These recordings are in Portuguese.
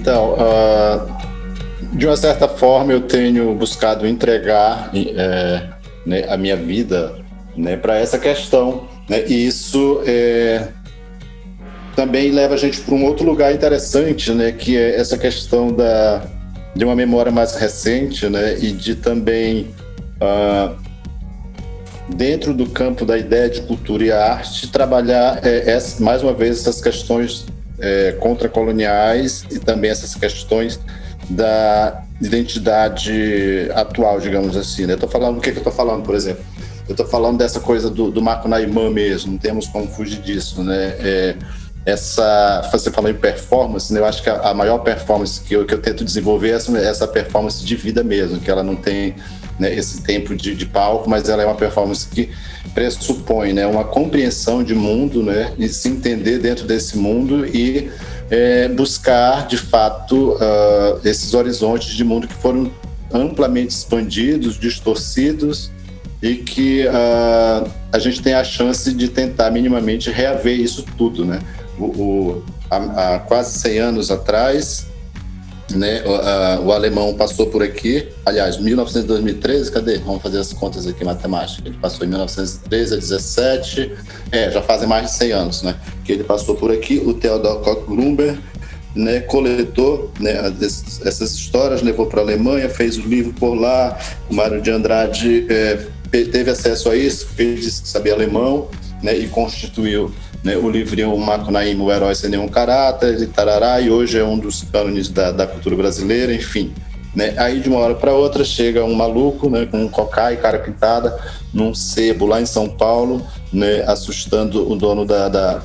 Então, de uma certa forma, eu tenho buscado entregar né, a minha vida, né, para essa questão, né, e isso também leva a gente para um outro lugar interessante, né, que é essa questão de uma memória mais recente, né, e de também, dentro do campo da ideia de cultura e arte, trabalhar mais uma vez essas questões contracoloniais e também essas questões da identidade atual, digamos assim, né? Eu tô falando, o que eu estou falando, por exemplo? Eu estou falando dessa coisa do Macunaíma mesmo, não temos como fugir disso, né? Você falou em performance, né? Eu acho que a maior performance que eu tento desenvolver é essa performance de vida mesmo, que ela não tem, né, esse tempo de palco, mas ela é uma performance que pressupõe, né, uma compreensão de mundo, né, e se entender dentro desse mundo e buscar, de fato, esses horizontes de mundo que foram amplamente expandidos, distorcidos, e que a gente tem a chance de tentar minimamente reaver isso tudo, né? Há quase 100 anos atrás, né, o alemão passou por aqui, aliás, 1900 2013, cadê? Vamos fazer as contas aqui, matemática. Ele passou em 1913 a 17, já fazem mais de 100 anos, né, que ele passou por aqui. O Theodor Koch-Lumber, né, coletou, né, essas histórias, levou para a Alemanha, fez o livro por lá. O Mário de Andrade teve acesso a isso, porque ele disse que sabia alemão, né, e constituiu, né, o livrinho Macunaíma, o Herói Sem Nenhum Caráter, e tarará, e hoje é um dos cânones da cultura brasileira, enfim. Né? Aí, de uma hora para outra, chega um maluco, né, com um cocá e cara pintada, num sebo lá em São Paulo, né, assustando o dono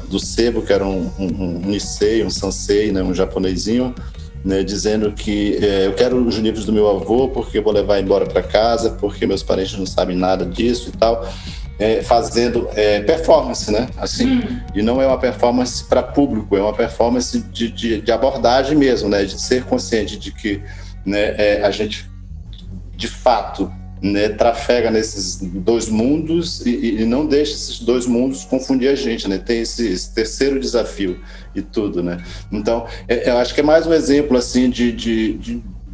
do sebo, que era um Nisei, um Sansei, né, um japonesinho, né, dizendo que eu quero os livros do meu avô porque eu vou levar embora para casa, porque meus parentes não sabem nada disso e tal. Fazendo performance, né? Assim, e não é uma performance para público, é uma performance de abordagem mesmo, né? De ser consciente de que, né, a gente, de fato, né, trafega nesses dois mundos e não deixa esses dois mundos confundir a gente, né? Tem esse terceiro desafio e tudo, né? Então, eu acho que é mais um exemplo, assim,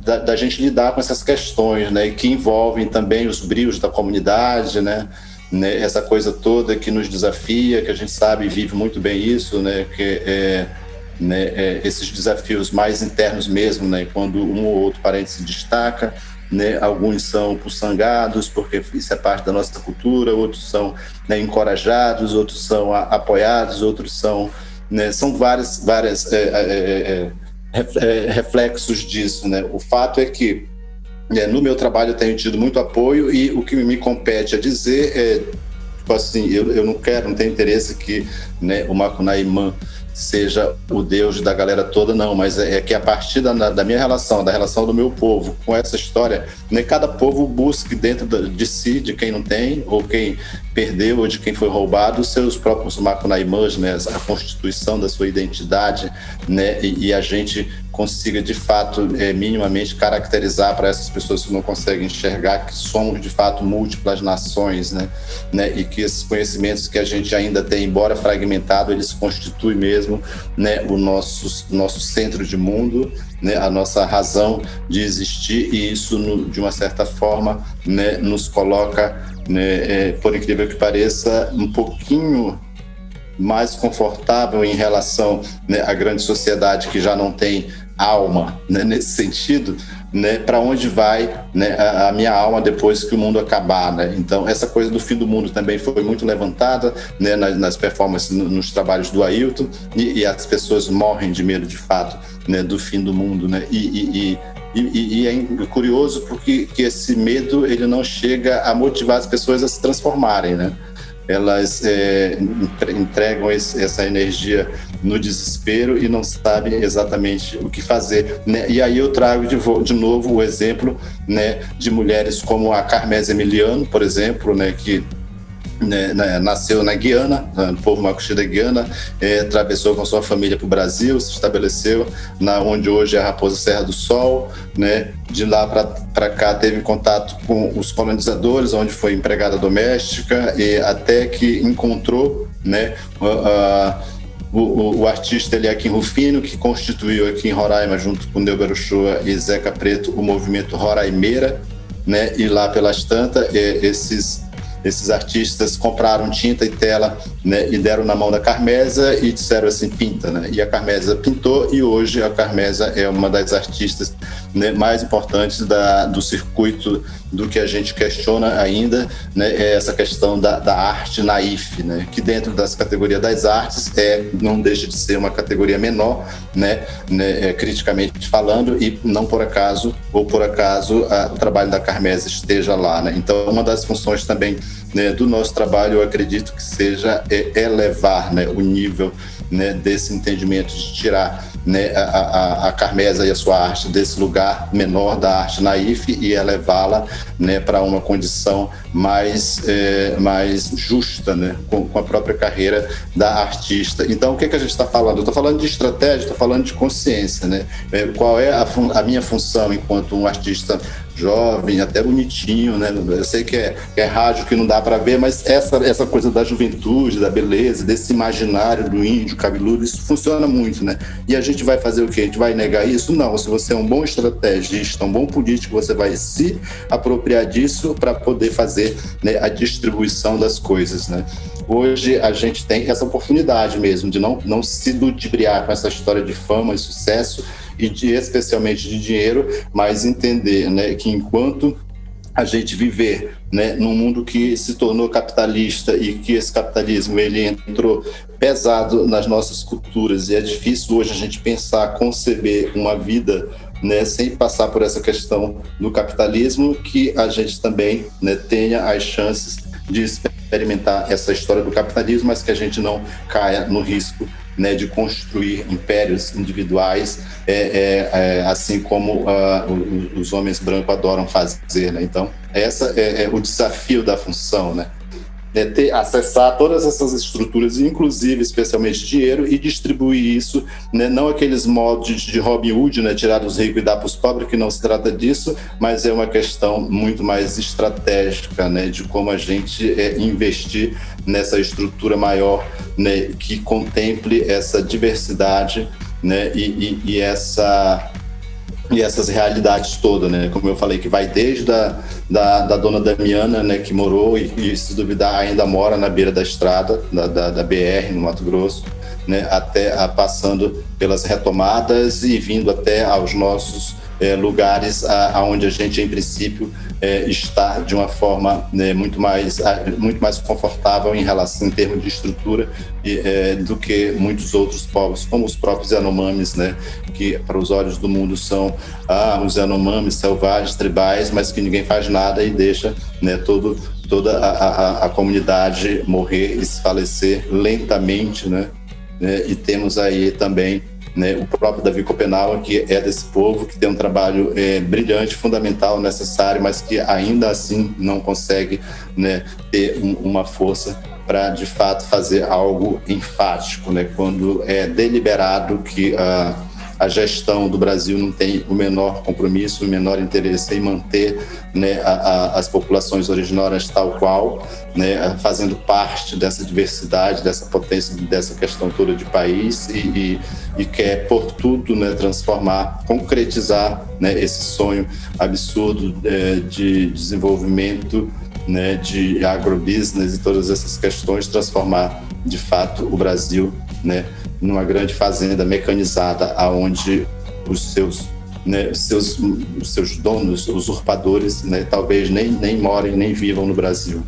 da gente lidar com essas questões, né? Que envolvem também os brios da comunidade, né? Essa coisa toda que nos desafia, que a gente sabe e vive muito bem isso, né? Que esses desafios mais internos mesmo, né? Quando um ou outro parente se destaca, né? Alguns são puçangados, porque isso é parte da nossa cultura, outros são, né, encorajados, outros são apoiados, outros são, né? São vários reflexos disso, né? O fato é que no meu trabalho eu tenho tido muito apoio e o que me compete a dizer é, tipo assim, eu não tenho interesse que, né, o Macunaíma seja o Deus da galera toda, não, mas é que a partir da minha relação, da relação do meu povo com essa história, né, cada povo busque dentro de si, de quem não tem, ou quem perdeu, ou de quem foi roubado, os seus próprios Macunaímãs, né, a constituição da sua identidade, né, e a gente consiga, de fato, minimamente caracterizar para essas pessoas que não conseguem enxergar que somos, de fato, múltiplas nações, né, e que esses conhecimentos que a gente ainda tem, embora fragmentado, eles constituem mesmo, né, o nosso centro de mundo, né, a nossa razão de existir, e isso, de uma certa forma, né, nos coloca, né, por incrível que pareça, um pouquinho mais confortável em relação, né, à grande sociedade que já não tem alma, né, nesse sentido, né, para onde vai, né, a minha alma depois que o mundo acabar, né? Então essa coisa do fim do mundo também foi muito levantada, né, nas performances, nos trabalhos do Ailton, e as pessoas morrem de medo, de fato, né, do fim do mundo, né? E é curioso porque que esse medo ele não chega a motivar as pessoas a se transformarem, né? Elas entregam essa energia no desespero e não sabem exatamente o que fazer, né? E aí eu trago de novo o exemplo, né, de mulheres como a Carmésia Emiliano, por exemplo, né, que, né, nasceu na Guiana, no povo Macuxi da Guiana, atravessou com sua família para o Brasil, se estabeleceu onde hoje é a Raposa Serra do Sol, né? De lá para cá teve contato com os colonizadores, onde foi empregada doméstica, e até que encontrou, né, o artista Eliakim Rufino, que constituiu aqui em Roraima, junto com Neuber Uchoa e Zeca Preto, o movimento Roraimeira, né? E lá pelas tantas, esses artistas compraram tinta e tela, né, e deram na mão da Carmesa e disseram assim, pinta, né? E a Carmesa pintou, e hoje a Carmesa é uma das artistas, né, mais importantes do circuito do que a gente questiona ainda, né, é essa questão da arte naif, né, que dentro das categorias das artes não deixa de ser uma categoria menor, né, criticamente falando, e não por acaso, ou por acaso, o trabalho da Carmesa esteja lá, né? Então, uma das funções também, né, do nosso trabalho, eu acredito que seja elevar, né, o nível, né, desse entendimento, de tirar, né, a Carmesa e a sua arte desse lugar menor da arte naif e elevá-la, né, para uma condição mais justa, né, com a própria carreira da artista. Então, o que a gente está falando? Eu estou falando de estratégia, estou falando de consciência, né? Qual é a minha função enquanto um artista jovem, até bonitinho, né? Eu sei que é rádio, que não dá para ver, mas essa coisa da juventude, da beleza, desse imaginário do índio cabeludo, isso funciona muito, né? E a gente vai fazer o quê? A gente vai negar isso? Não. Se você é um bom estrategista, um bom político, você vai se apropriar disso para poder fazer, né, a distribuição das coisas, né? Hoje a gente tem essa oportunidade mesmo de não se ludibriar com essa história de fama e sucesso e especialmente de dinheiro, mas entender, né, que enquanto a gente viver, né, num mundo que se tornou capitalista e que esse capitalismo ele entrou pesado nas nossas culturas, e é difícil hoje a gente pensar, conceber uma vida, né, sem passar por essa questão do capitalismo, que a gente também, né, tenha as chances de experimentar essa história do capitalismo, mas que a gente não caia no risco, né, de construir impérios individuais, assim como os homens brancos adoram fazer, né? Então, essa é o desafio da função, né? Acessar todas essas estruturas, inclusive, especialmente dinheiro, e distribuir isso, né? Não aqueles modos de Robin Hood, né? Tirar dos ricos e dar para os pobres, que não se trata disso, mas é uma questão muito mais estratégica, né? De como a gente investir nessa estrutura maior, né? Que contemple essa diversidade, né? E essas realidades todas, né? Como eu falei, que vai desde da dona Damiana, né, que morou e se duvidar ainda mora na beira da estrada da BR no Mato Grosso, né, até passando pelas retomadas e vindo até aos nossos lugares aonde a gente, em princípio, está de uma forma, né, muito mais confortável em termos de estrutura do que muitos outros povos, como os próprios Yanomamis, né, que para os olhos do mundo são os Yanomamis selvagens, tribais, mas que ninguém faz nada e deixa, né, toda a comunidade morrer e se falecer lentamente, né? E temos aí também, né, o próprio Davi Copenau, que é desse povo, que tem um trabalho brilhante, fundamental, necessário, mas que ainda assim não consegue, né, ter uma força para, de fato, fazer algo enfático, né, quando é deliberado que a gestão do Brasil não tem o menor compromisso, o menor interesse em manter, né, as populações originárias tal qual, né, fazendo parte dessa diversidade, dessa potência, dessa questão toda de país e quer, por tudo, né, transformar, concretizar, né, esse sonho absurdo de desenvolvimento, né, de agrobusiness e todas essas questões, transformar, de fato, o Brasil, né, numa grande fazenda mecanizada, aonde os seus donos, usurpadores, né, talvez nem morem, nem vivam no Brasil.